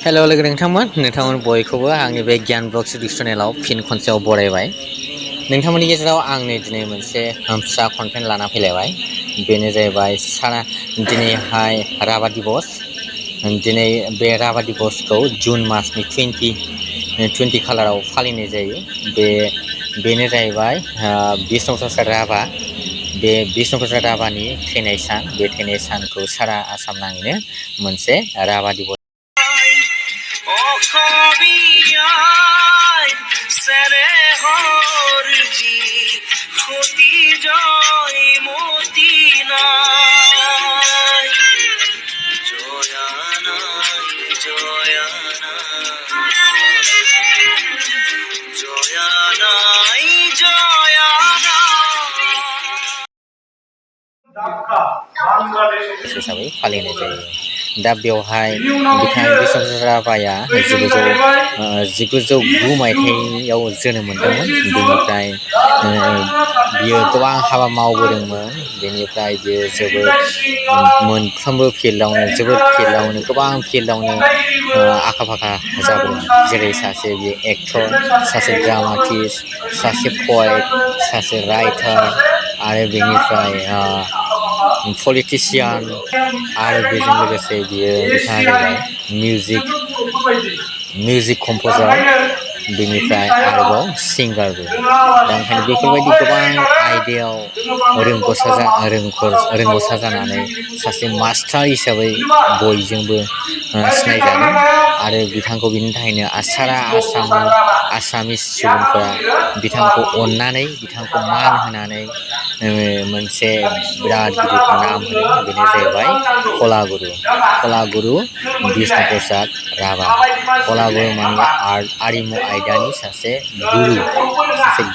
हेल' लोगो नोंथांमोन बयखौबो आंनि बे गियान ब्लग्स इउटुब चेनेलाव फिन खनसेयाव बरायबाय। नोंथांमोननि गेजेराव आंनो दिनै मोनसे फिसा कन्टेन्ट लाना फैलायबाय। बेनो जाहैबाय दिनैहाय राभा दिबस। दिनै बे राभा दिबसखौ जुन मासनि 20 खालाराव फालिनाय जायो। बेनो जाहैबाय बिष्णु प्रसाद राभा। बे बिष्णु प्रसाद राभानि थैनाय सान। बे थैनाय सानखौ सारा आसाम नाङैनो मोनसे राभा दिबस हिसाबै फालिनाय जायो। दा बेवहाय बिथां बिष्णु प्रसाद राभाया 1909 मायथाइयाव जोनोम मोनदोंमोन। बेनिफ्राय बियो गोबां हाबा मावबोदोंमोन। बेनिफ्राय बियो जोबोद मोनफ्रोमबो गोबां फिल्डआवनो आखा फाखा जाबोदों। जेरै सासे बियो एक्टर, सासे ड्रामाटिस्ट, सासे पएट, सासे राइटार आरो बेनिफ्राय पलिटिशियान आरो बेजों लोगोसे बिथाङा जाहैबाय मिउजिक कम्पजार, बेनिफ्राय आरोबाव सिंगारबो। दा ओंखायनो बेफोरबायदि गोबां आयदायाव रोंगौसा जानानै सासे मास्टार हिसाबै बयजोंबो सिनायजादों। आरो बिथांखौ बिनि थाखायनो सारा आसामिस सुबुंफोरा बिथांखौ अननानै, बिथांखौ मान होनानै मोनसे बिराद गिदिर नाम होदों। बेनो जाहैबाय कलागुरु बिष्णु प्रसाद राभा। कलागुरु माने आरिमु आयदानि सासे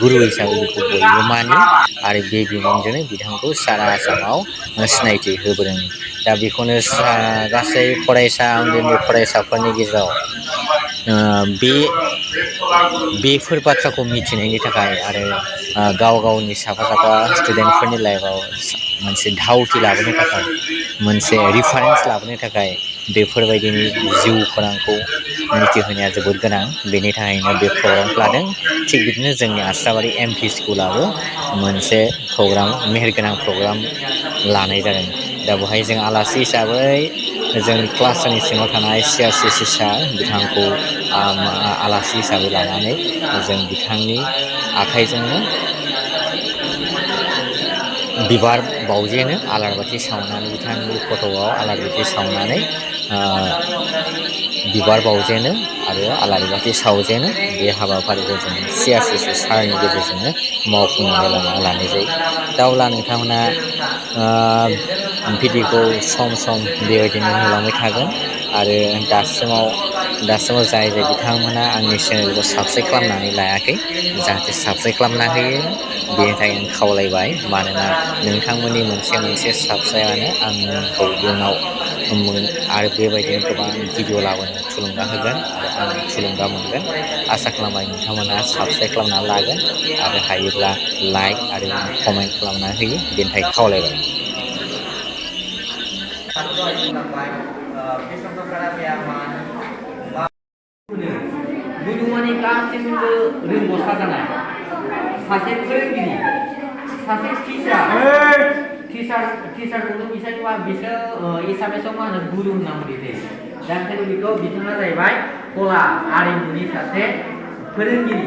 गुरु हिसाबै बेखौ बयबो मानियो। आरो बे बिमुंजोंनो बिथांखौ सारा आसामाव सिनायथि होबोदों। दा बेखौनो गासै उन्दै उन्दै फरायसाफोरनि गेजेराव बेफोर बाथ्राखौ मिथिनायनि थाखाय आरो गाव गावनि साफा स्टुडेन्टफोरनि लाइफआव मोनसे धाउथि लाबोनो थाखाय, मोनसे रिफारेन्स लाबोनो थाखाय बेफोरबायदिनि जिउ खौरांखौ मिथिहोनाया जोबोद गोनां। बेनि थाखायनो बे प्रग्रामखौ लादों। थिग बिदिनो जोंनि आस्राबारि MP स्कुलाबो मोनसे मेहेरगोनां प्रग्राम लानाय जादों। दा बेवहाय जों आलासि हिसाबै जोंनि क्लासनि सिङाव थानाय CRCC सार बिथांखौ आलासि हिसाबै लानानै जों बिथांनि आखाइजोंनो बिबार बावजेनो, आलारि बाथि सावनानै बिथांनि फट'आव आलारि बाथि सावनानै बिबार बावजेनो आरो आलारि बाथि सावजेनो। बे हाबाफारिखौ जों CRCC सारनि गेजेरजोंनो मावफुंनानै लानाय जायो। दा अब्ला नोंथांमोना भिडिअखौ सम सम बेबायदिनो नुलांबाय थागोन। आरो दासिमाव जाय बिथांमोना आंनि चेनेलखौ साबस्क्राइब खालामनानै लायाखै, जाहाथे साबस्क्राइब खालामना होयो। बेनि थाखाय आं खावलायबाय। मानोना नोंथांमोननि मोनसे साबस्क्राइबानो आंखौ इयुनाव आरो बेबायदिनो गोबां भिडिअ लाबोनो थुलुंगा होगोन आरो आं थुलुंगा मोनगोन। आसा खालामबाय नोंथांमोना साबस्क्राइब खालामना लागोन आरो हायोब्ला लाइक आरो कमेन्ट खालामना होयो। बेनि थाखाय खावलायबाय। गुरु माने गासैबो रोंगौसा जानाय सासे फोरोंगिरि, सासे टिचारखौनो बिसोर एसामिसाव मा होनो गुरु होनना बुंनाय जायो। दा ओंखायनो बिथाङा जाहैबाय कला आरिमुनि सासे फोरोंगिरि।